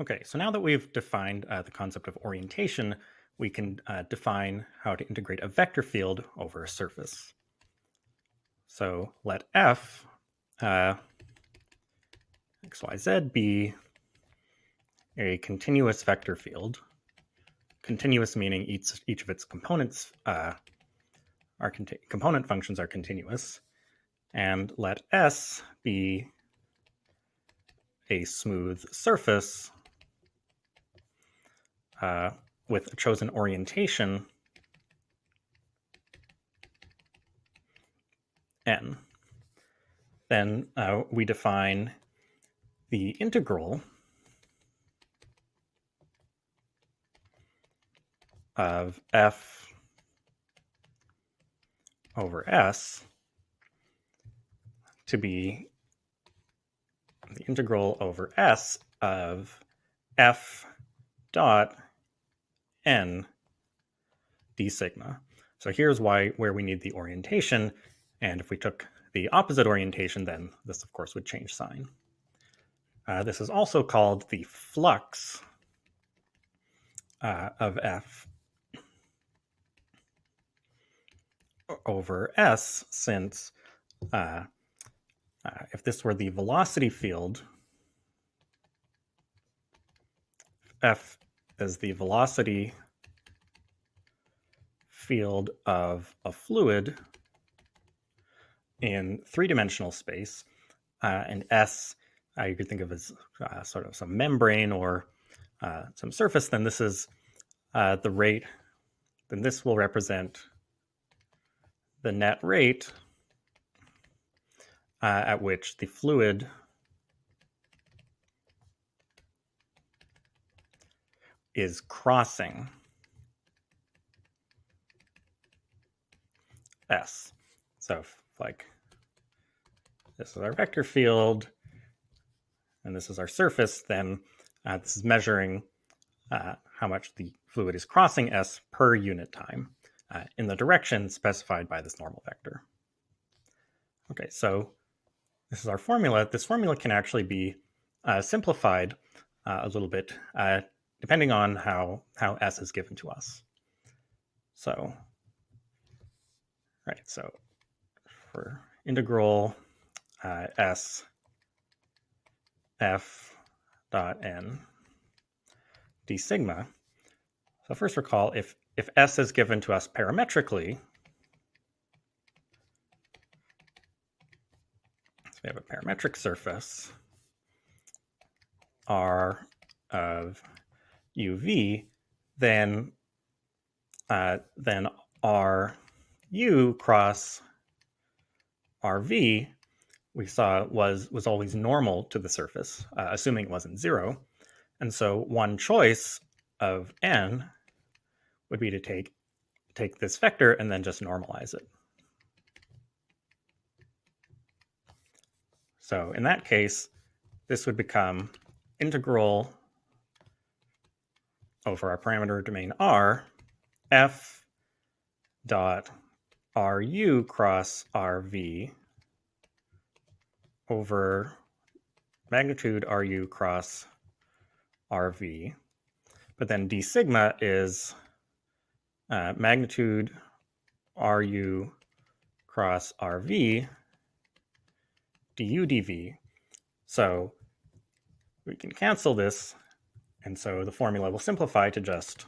Okay, so now that we've defined the concept of orientation, we can define how to integrate a vector field over a surface. So let f xyz be a continuous vector field. Continuous meaning each of its components component functions are continuous, and let S be a smooth surface with a chosen orientation n. Then we define the integral of f over s to be the integral over s of f dot n d sigma. So here's where we need the orientation, and if we took the opposite orientation, then this of course would change sign. This is also called the flux of f over s, since if this were the velocity field, f is the velocity field of a fluid in three-dimensional space, and s you could think of as sort of some membrane or some surface, then this is the rate, then this will represent the net rate at which the fluid is crossing S. So if, like, this is our vector field and this is our surface, then this is measuring how much the fluid is crossing S per unit time in the direction specified by this normal vector. Okay, so this is our formula. This formula can actually be simplified a little bit depending on how S is given to us. So, right, so for integral S f dot n d sigma. So first recall, if S is given to us parametrically, so we have a parametric surface R of uv, then RU cross RV we saw was always normal to the surface, assuming it wasn't zero. And so one choice of n would be to take this vector and then just normalize it. So in that case, this would become integral over our parameter domain R, f dot RU cross RV over magnitude RU cross RV. But then d sigma is magnitude RU cross RV du dv. So we can cancel this, and so the formula will simplify to just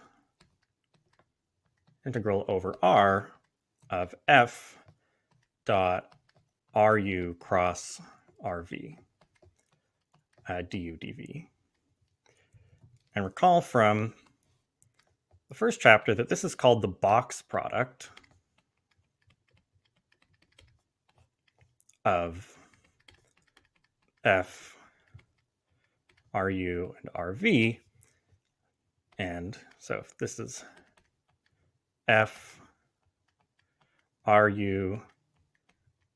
integral over R of f dot RU cross RV du dv. And recall from the first chapter that this is called the box product of f RU and RV. And so if this is f RU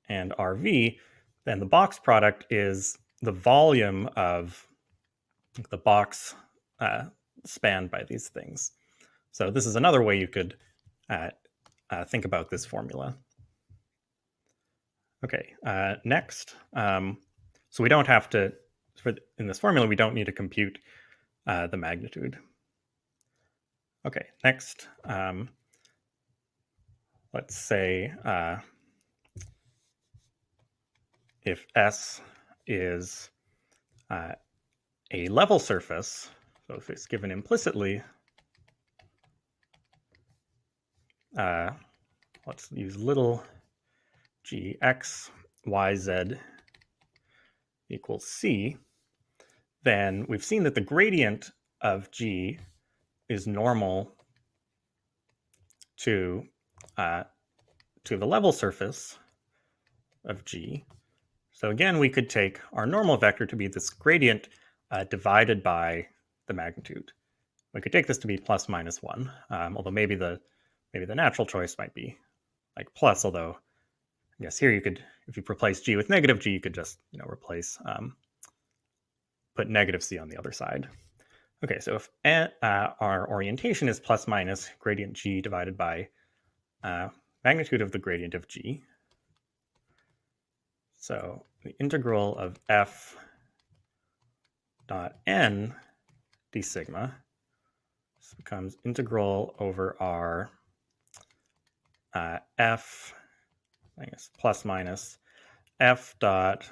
and RV, then the box product is the volume of the box spanned by these things. So this is another way you could think about this formula. Okay, next. So we don't have to, in this formula, we don't need to compute the magnitude. Okay, next, let's say if S is a level surface, so if it's given implicitly, let's use little g x, y, z equals c, then we've seen that the gradient of g is normal to the level surface of g. So again, we could take our normal vector to be this gradient divided by the magnitude. We could take this to be plus minus 1, although maybe the natural choice might be like plus, although I guess here you could, if you replace g with negative g, you could just replace, put negative c on the other side. Okay, so if our orientation is plus minus gradient g divided by magnitude of the gradient of g, so the integral of f dot n d sigma, this becomes integral over r f, I guess, plus minus f dot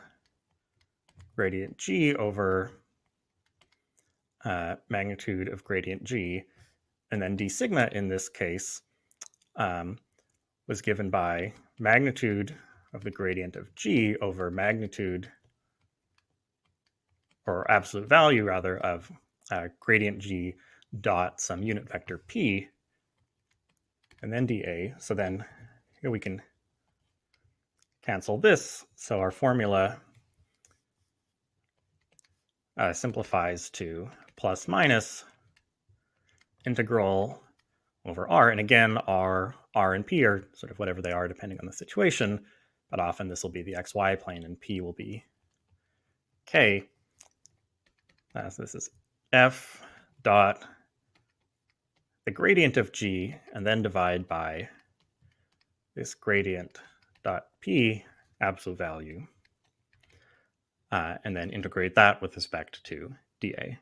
gradient g over magnitude of gradient g, and then d sigma in this case was given by magnitude of the gradient of g over magnitude, or absolute value rather, of gradient g dot some unit vector p, and then dA. So then here we can cancel this. So our formula simplifies to plus minus integral over r. And again, r and p are sort of whatever they are depending on the situation, but often this will be the xy plane and p will be k. So this is f dot the gradient of g, and then divide by this gradient dot p absolute value, and then integrate that with respect to dA.